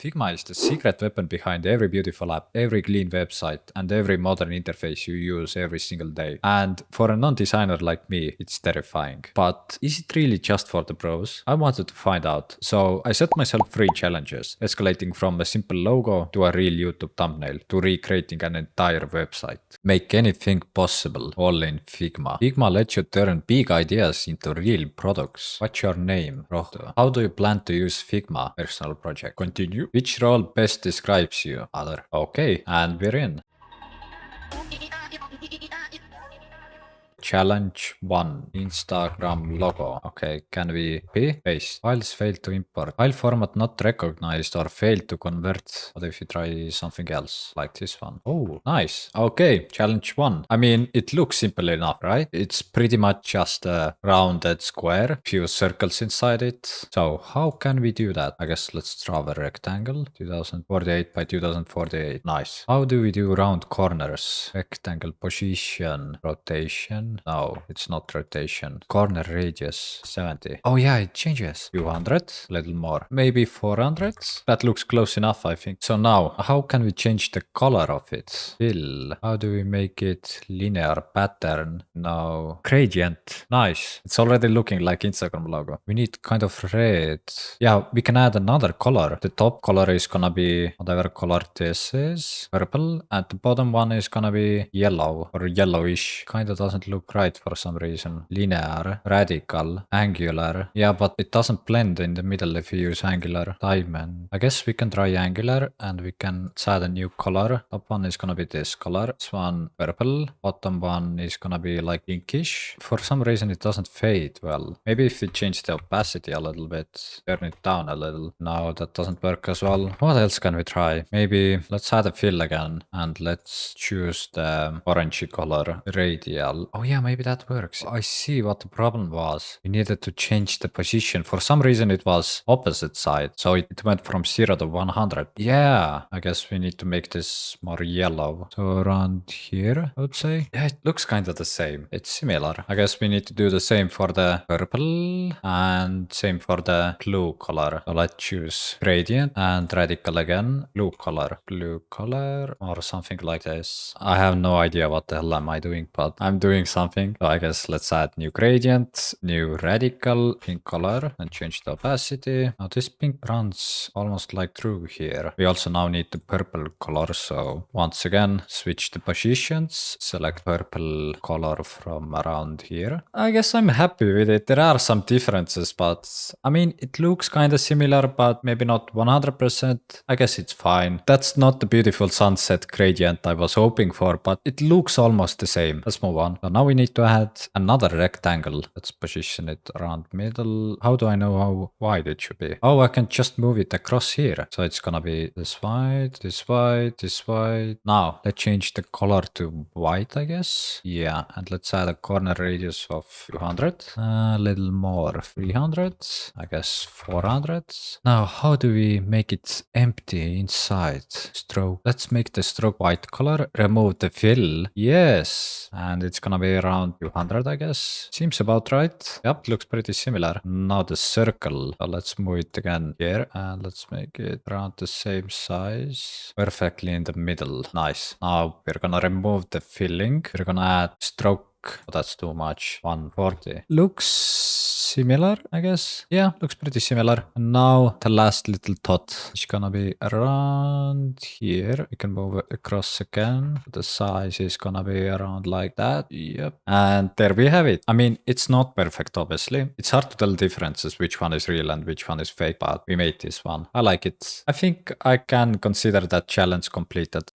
Figma is the secret weapon behind every beautiful app, every clean website, and every modern interface you use every single day. And for a non-designer like me, it's terrifying. But is it really just for the pros? I wanted to find out. So I set myself 3 challenges, escalating from a simple logo to a real YouTube thumbnail to recreating an entire website. Make anything possible, all in Figma. Figma lets you turn big ideas into real products. What's your name, Rohto? How do you plan to use Figma? Personal project. Continue. Which role best describes you? Other. Okay, and we're in. Challenge 1. Instagram logo. Okay, can we paste? Files failed to import. File format not recognized or failed to convert. What if you try something else? Like this one. Oh, nice. Okay, challenge 1. I mean, it looks simple enough, right? It's pretty much just a rounded square, few circles inside it. So how can we do that? I guess let's draw a rectangle. 2048 by 2048. Nice. How do we do round corners? Rectangle position, rotation. No, it's not rotation. Corner radius 70. Oh yeah, it changes. 200, little more. Maybe 400. That looks close enough, I think. So now, how can we change the color of it? Fill. How do we make it linear pattern? No. Gradient. Nice. It's already looking like Instagram logo. We need kind of red. Yeah, we can add another color. The top color is gonna be whatever color this is. Purple. And the bottom one is gonna be yellow or yellowish. Kinda doesn't look right for some reason. Linear, radical, angular. Yeah, but it doesn't blend in the middle if you use angular. Diamond. I guess we can try angular and we can add a new color. Top one is gonna be this color. This one purple. Bottom one is gonna be like pinkish. For some reason it doesn't fade well. Maybe if we change the opacity a little bit, turn it down a little. No, that doesn't work as well. What else can we try? Maybe let's add a fill again and let's choose the orangey color. Radial. Oh yeah, maybe that works. I see what the problem was. We needed to change the position. For some reason it was opposite side. So it went from 0 to 100. Yeah, I guess we need to make this more yellow. So around here, I would say. Yeah, it looks kind of the same. It's similar. I guess we need to do the same for the purple and same for the blue color. So let's choose gradient and radical again. Blue color or something like this. I have no idea what the hell am I doing, but I'm doing something. So I guess let's add new gradient, new radical, pink color, and change the opacity. Now this pink runs almost like through here. We also now need the purple color. So once again, switch the positions, select purple color from around here. I guess I'm happy with it. There are some differences, but I mean, it looks kind of similar, but maybe not 100%. I guess it's fine. That's not the beautiful sunset gradient I was hoping for, but it looks almost the same. Let's move on. So now we need to add another rectangle. Let's position it around middle. How do I know how wide it should be? Oh, I can just move it across here. So it's gonna be this wide, this wide, this wide. Now let's change the color to white, I guess. Yeah, and let's add a corner radius of 200. A little more, 300. I guess 400. Now, how do we make it empty inside? Stroke. Let's make the stroke white color. Remove the fill. Yes. And it's gonna be around 200, I guess. Seems about right. Yep, looks pretty similar. Now the circle. So let's move it again here and let's make it around the same size. Perfectly in the middle. Nice. Now we're gonna remove the filling. We're gonna add stroke. Oh, that's too much. 140. Looks similar, I guess. Yeah, looks pretty similar. And now the last little dot is gonna be around here. We can move it across again. The size is gonna be around like that. Yep. And there we have it. I mean, it's not perfect, obviously. It's hard to tell differences, which one is real and which one is fake, but we made this one. I like it. I think I can consider that challenge completed.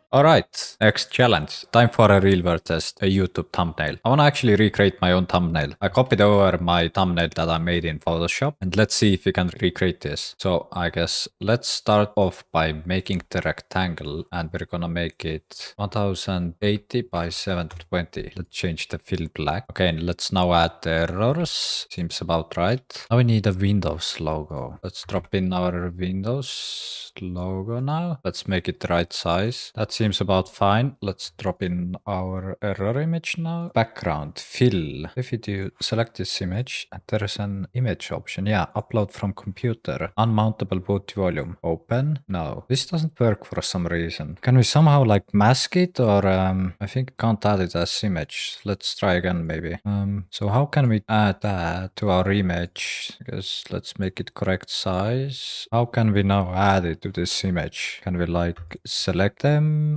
Alright, next challenge. Time for a real world test, a YouTube thumbnail. I wanna actually recreate my own thumbnail. I copied over my thumbnail that I made in Photoshop and let's see if we can recreate this. So I guess let's start off by making the rectangle and we're gonna make it 1080 by 720. Let's change the fill black. Okay, and let's now add the errors. Seems about right. Now we need a Windows logo. Let's drop in our Windows logo now. Let's make it the right size. That seems seems about fine. Let's drop in our error image now. Background, fill. If you do select this image, there is an image option. Yeah, upload from computer. Unmountable boot volume. Open. No, this doesn't work for some reason. Can we somehow like mask it or I think can't add it as image. Let's try again maybe. So how can we add that to our image? Because let's make it correct size. How can we now add it to this image? Can we like select them?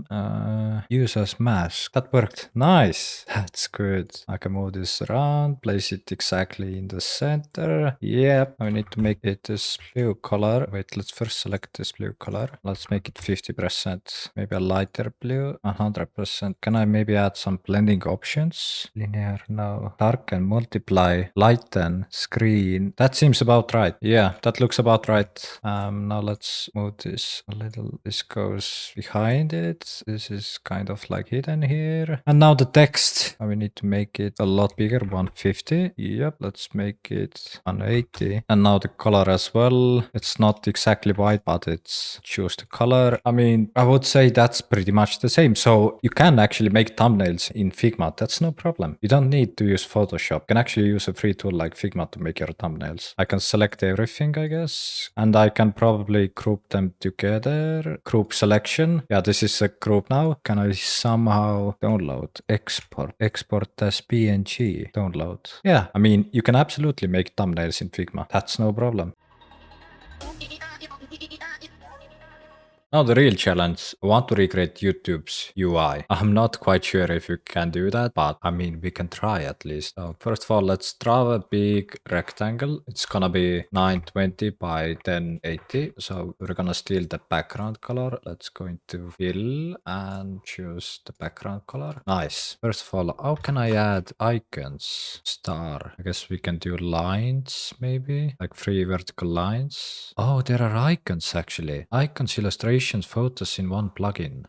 Use as mask. That worked. Nice. That's good. I can move this around, place it exactly in the center. Yep. I need to make it this blue color. Wait, let's first select this blue color. Let's make it 50%. Maybe a lighter blue. 100%. Can I maybe add some blending options? Linear, no. Darken, multiply, lighten, screen. That seems about right. Yeah, that looks about right. Now let's move this a little. This goes behind it. This is kind of like hidden here. And now the text. Now we need to make it a lot bigger. 150. Yep, let's make it 180. And now the color as well. It's not exactly white, but it's choose the color. I mean, I would say that's pretty much the same. So you can actually make thumbnails in Figma. That's no problem. You don't need to use Photoshop. You can actually use a free tool like Figma to make your thumbnails. I can select everything, I guess. And I can probably group them together. Group selection. Yeah, this is a group now. Can I somehow download, export as PNG, download? Yeah, I mean, you can absolutely make thumbnails in Figma. That's no problem. Now the real challenge, I want to recreate YouTube's UI. I'm not quite sure if you can do that, but I mean, we can try at least. So first of all, let's draw a big rectangle. It's gonna be 920 by 1080. So we're gonna steal the background color. Let's go into fill and choose the background color. Nice. First of all, how can I add icons? Star. I guess we can do lines maybe, like 3 vertical lines. Oh, there are icons actually. Icons, illustrations, photos in one plugin.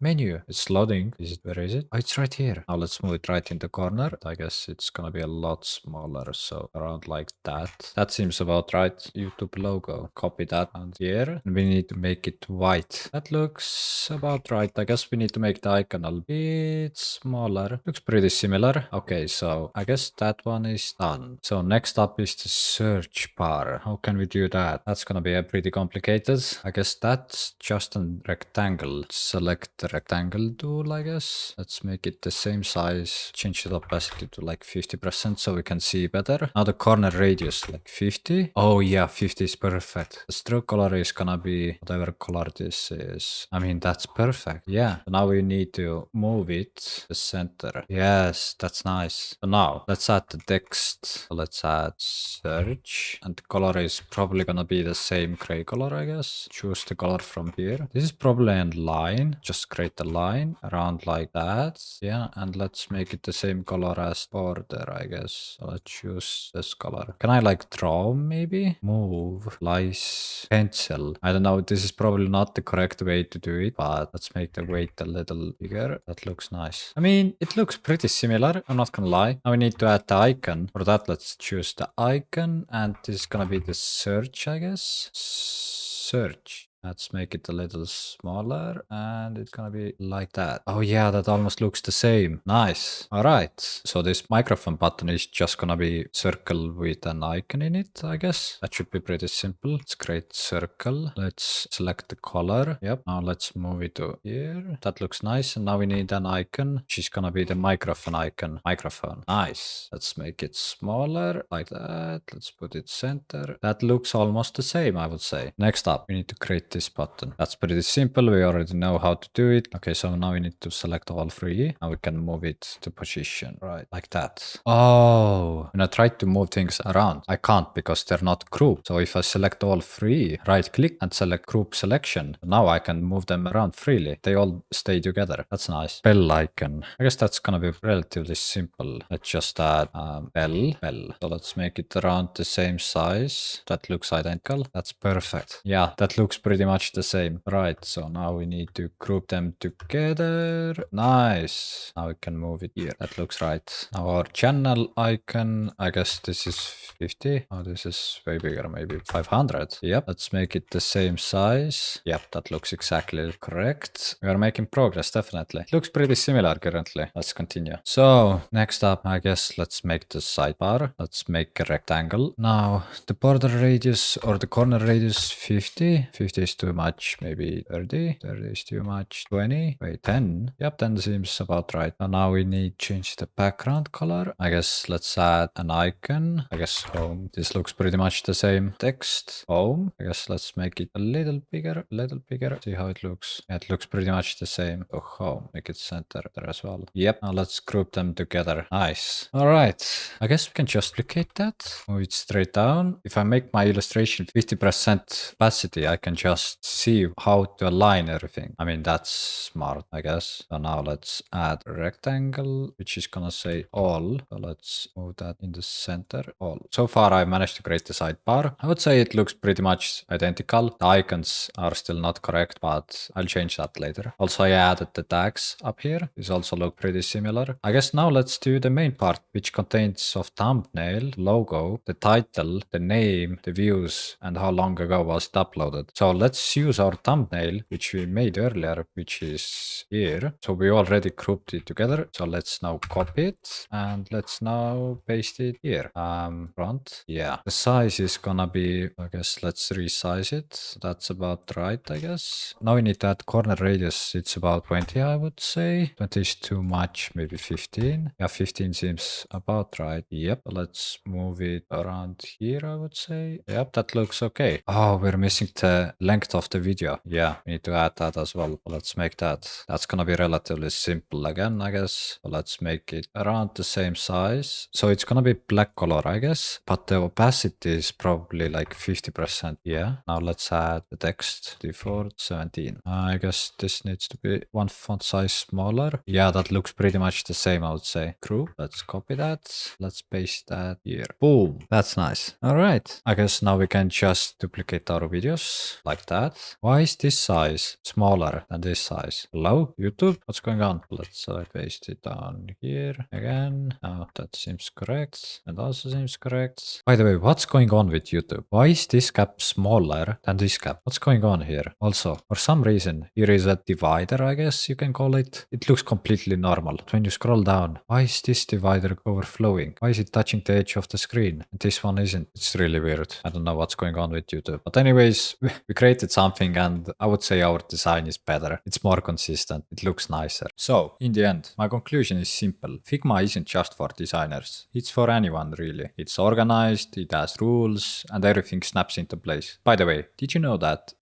Menu. It's loading. Where is it? Oh, it's right here. Now let's move it right in the corner. I guess it's gonna be a lot smaller. So around like that. That seems about right. YouTube logo. Copy that and here. And we need to make it white. That looks about right. I guess we need to make the icon a bit smaller. Looks pretty similar. Okay, so I guess that one is done. So next up is the search bar. How can we do that? That's gonna be a pretty complicated. I guess that's just a rectangle. Select the rectangle tool, I guess. Let's make it the same size. Change the opacity to like 50% so we can see better. Now the corner radius, like 50. Oh yeah, 50 is perfect. The stroke color is gonna be whatever color this is. I mean, that's perfect. Yeah. So now we need to move it to the center. Yes, that's nice. So now let's add the text. So let's add search. And the color is probably gonna be the same gray color, I guess. Choose the color from here. This is probably a line. Just create a line around like that. Yeah, and let's make it the same color as border, I guess. So let's choose this color. Can I like draw maybe? Move, lice, pencil. I don't know. This is probably not the correct way to do it, but let's make the weight a little bigger. That looks nice. I mean, it looks pretty similar. I'm not gonna lie. Now we need to add the icon. For that, let's choose the icon, and this is gonna be the search, I guess. Search. Let's make it a little smaller and it's gonna be like that. Oh yeah, that almost looks the same. Nice. All right. So this microphone button is just gonna be circle with an icon in it, I guess. That should be pretty simple. Let's create circle. Let's select the color. Yep. Now let's move it to here. That looks nice. And now we need an icon, which is gonna be the microphone icon. Microphone. Nice. Let's make it smaller like that. Let's put it center. That looks almost the same, I would say. Next up, we need to create this button. That's pretty simple. We already know how to do it. Okay, so now we need to select all three. Now we can move it to position, right? Like that. Oh, when I try to move things around, I can't because they're not grouped. So if I select all three, right click and select group selection, now I can move them around freely. They all stay together. That's nice. Bell icon. I guess that's gonna be relatively simple. Let's just add bell. So let's make it around the same size. That looks identical. That's perfect. Yeah, that looks pretty pretty much the same. Right, so now we need to group them together. Nice. Now we can move it here. That looks right. Now our channel icon, I guess this is 50. Oh, this is way bigger, maybe 500. Yep, let's make it the same size. Yep, that looks exactly correct. We are making progress, definitely. It looks pretty similar currently. Let's continue. So next up, I guess let's make the sidebar. Let's make a rectangle. Now the border radius or the corner radius 50. 50 is too much, maybe 30. 30 is too much. 20. Wait, 10. Yep, 10 seems about right. And now we need to change the background color. I guess let's add an icon. I guess home. This looks pretty much the same. Text home. I guess let's make it a little bigger. See how it looks. Yeah, it looks pretty much the same. Oh, home. Make it center there as well. Yep. Now let's group them together. Nice. All right. I guess we can just duplicate that. Move it straight down. If I make my illustration 50% opacity, I can just see how to align everything. I mean, that's smart, I guess. So now let's add a rectangle, which is gonna say all. So let's move that in the center, all. So far, I managed to create the sidebar. I would say it looks pretty much identical. The icons are still not correct, but I'll change that later. Also, I added the tags up here. These also look pretty similar. I guess now let's do the main part, which contains of thumbnail, logo, the title, the name, the views, and how long ago was it uploaded. So let's use our thumbnail, which we made earlier, which is here. So we already grouped it together. So let's now copy it and let's now paste it here. Front. Yeah. The size is gonna be, I guess let's resize it. That's about right, I guess. Now we need that corner radius. It's about 20, I would say. 20 is too much, maybe 15. Yeah, 15 seems about right. Yep. Let's move it around here, I would say. Yep, that looks okay. Oh, we're missing the length of the video. Yeah, we need to add that as well. Let's make that. That's gonna be relatively simple again, I guess. Let's make it around the same size. So it's gonna be black color, I guess. But the opacity is probably like 50%. Yeah. Now let's add the text. Default 17. I guess this needs to be one font size smaller. Yeah, that looks pretty much the same, I would say. Group. Let's copy that. Let's paste that here. Boom. That's nice. All right. I guess now we can just duplicate our videos like that. Why is this size smaller than this size? Hello, YouTube? What's going on? Let's paste it down here again. Now that seems correct. And also seems correct. By the way, what's going on with YouTube? Why is this gap smaller than this gap? What's going on here? Also, for some reason, here is a divider, I guess you can call it. It looks completely normal. But when you scroll down, why is this divider overflowing? Why is it touching the edge of the screen? And this one isn't. It's really weird. I don't know what's going on with YouTube. But anyways, we created something and I would say our design is better. It's more consistent. It looks nicer. So, in the end, my conclusion is simple. Figma isn't just for designers. It's for anyone, really. It's organized, it has rules, and everything snaps into place. By the way, did you know that